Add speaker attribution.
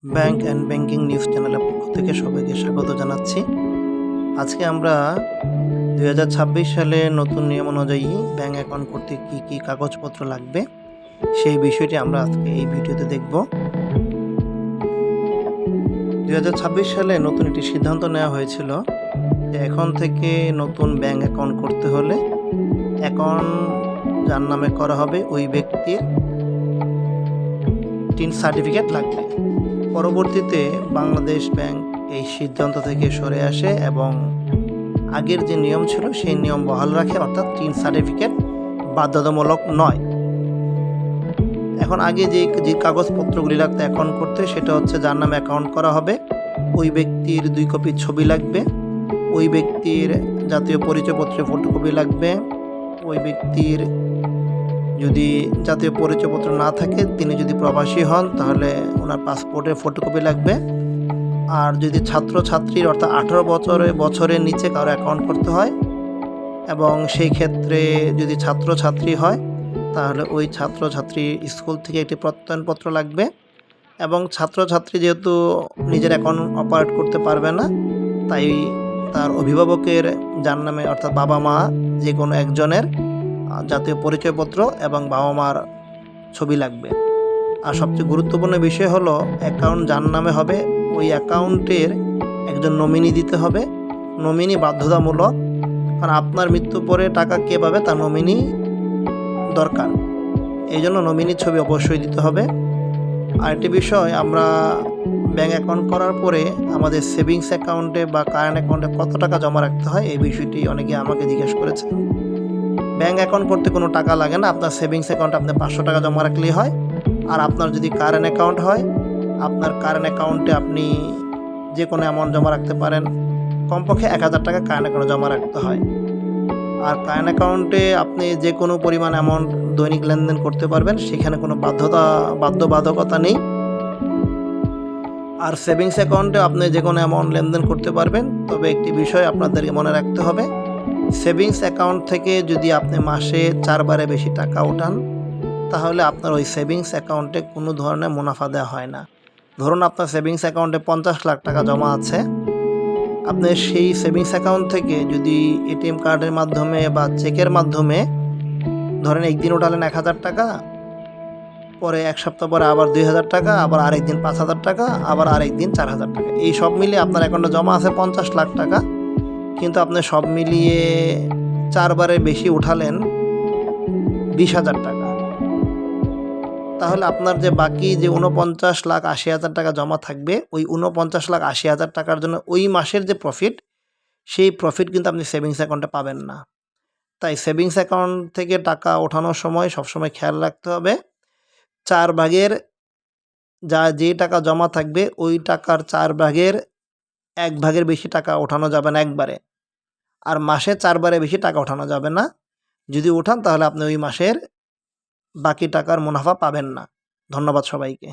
Speaker 1: Bank and banking news চ্যানেলের পক্ষ থেকে সবাইকে স্বাগত জানাচ্ছি। আজকে আমরা ২০২৬ সালে নতুন নিয়ম অনুযায়ী ব্যাংক অ্যাকাউন্ট করতে কি কাগজপত্র লাগবে সেই বিষয়টি আমরা আজকে এই ভিডিওতে দেখব। ২০২৬ সালে নতুন একটি সিদ্ধান্ত নেওয়া হয়েছিল যে এখন থেকে নতুন ব্যাংক অ্যাকাউন্ট করতে হলে অ্যাকাউন্ট যার নামে করা হবে ওই ব্যক্তির টিন সার্টিফিকেট লাগবে। পরবর্তীতে বাংলাদেশ ব্যাংক এই সিদ্ধান্ত থেকে সরে আসে এবং আগের যে নিয়ম ছিল সেই নিয়ম বহাল রাখে, অর্থাৎ টিন সার্টিফিকেট বাধ্যতামূলক নয়। এখন আগে যে কাগজপত্রগুলি লাগতো অ্যাকাউন্ট করতে সেটা হচ্ছে যার নামে অ্যাকাউন্ট করা হবে ওই ব্যক্তির 2 কপি ছবি লাগবে, ওই ব্যক্তির জাতীয় পরিচয়পত্রের ফটোকপি লাগবে, ওই ব্যক্তির যদি জাতীয় পরিচয়পত্র না থাকে, তিনি যদি প্রবাসী হন তাহলে ওনার পাসপোর্টের ফটোকপি লাগবে। আর যদি ছাত্রছাত্রীর অর্থাৎ 18 বছরের নিচে কারো অ্যাকাউন্ট করতে হয় এবং সেই ক্ষেত্রে যদি ছাত্রছাত্রী হয় তাহলে ওই ছাত্রছাত্রী স্কুল থেকে একটি প্রত্যয়নপত্র লাগবে। এবং ছাত্রছাত্রী যেহেতু নিজের অ্যাকাউন্ট অপারেট করতে পারবে না, তাই তার অভিভাবকের যার নামে অর্থাৎ বাবা মা যে কোনো একজনের জাতীয় পরিচয়পত্র এবং বাবা মার ছবি লাগবে। আর সবচেয়ে গুরুত্বপূর্ণ বিষয় হলো অ্যাকাউন্ট যার নামে হবে ওই অ্যাকাউন্টের একজন নমিনি দিতে হবে। নমিনি বাধ্যতামূলক, কারণ আপনার মৃত্যুর পরে টাকা কে পাবে তার নমিনি দরকার, এই জন্য নমিনির ছবি অবশ্যই দিতে হবে। আরেকটি বিষয়, আমরা ব্যাঙ্ক অ্যাকাউন্ট করার পরে আমাদের সেভিংস অ্যাকাউন্টে বা কারেন্ট অ্যাকাউন্টে কত টাকা জমা রাখতে হয় এই বিষয়টি অনেকে আমাকে জিজ্ঞেস করেছে। ব্যাঙ্ক অ্যাকাউন্ট করতে কোনো টাকা লাগে না, আপনার সেভিংস অ্যাকাউন্টে আপনি 500 টাকা জমা রাখলেই হয়। আর আপনার যদি কারেন্ট অ্যাকাউন্ট হয়, আপনার কারেন্ট অ্যাকাউন্টে আপনি যে কোনো অ্যামাউন্ট জমা রাখতে পারেন, কমপক্ষে 1000 টাকা কারেন্ট অ্যাকাউন্টে জমা রাখতে হয়। আর কারেন্ট অ্যাকাউন্টে আপনি যে কোনো পরিমাণ অ্যামাউন্ট দৈনিক লেনদেন করতে পারবেন, সেখানে কোনো বাধ্যবাধকতা নেই। আর সেভিংস অ্যাকাউন্টে আপনি যে কোনো অ্যামাউন্ট লেনদেন করতে পারবেন, তবে একটি বিষয় আপনাদেরকে মনে রাখতে হবে, সেভিংস অ্যাকাউন্ট থেকে যদি আপনি মাসে 4 বারে বেশি টাকা ওঠান তাহলে আপনার ওই সেভিংস অ্যাকাউন্টে কোনো ধরনের মুনাফা দেওয়া হয় না। ধরুন আপনার সেভিংস অ্যাকাউন্টে 50 লাখ টাকা জমা আছে, আপনি সেই সেভিংস অ্যাকাউন্ট থেকে যদি এটিএম কার্ডের মাধ্যমে বা চেকের মাধ্যমে ধরেন একদিন ওঠালেন 1000 টাকা, পরে 1 সপ্তাহ পরে আবার 2000 টাকা, আবার আরেকদিন 5000 টাকা, আবার আরেকদিন 4000 টাকা, এই সব মিলিয়ে আপনার অ্যাকাউন্টে জমা আছে 50 লাখ টাকা, কিন্তু আপনি সব মিলিয়ে 4 বারের বেশি উঠালেন 20,000 টাকা। তাহলে আপনার যে বাকি যে 49,80,000 টাকা জমা থাকবে, ওই 49,80,000 টাকার জন্য ওই মাসের যে প্রফিট, সেই প্রফিট কিন্তু আপনি সেভিংস অ্যাকাউন্টে পাবেন না। তাই সেভিংস অ্যাকাউন্ট থেকে টাকা ওঠানোর সময় সবসময় খেয়াল রাখতে হবে 4 ভাগের যে টাকা জমা থাকবে ওই টাকার 4 ভাগের 1 ভাগের বেশি টাকা ওঠানো যাবে না একবারে। আর মাসে 4 বারে বেশি টাকা ওঠানো যাবে না। যদি ওঠান তাহলে আপনি ওই মাসের বাকি টাকার মুনাফা পাবেন না। ধন্যবাদ সবাইকে।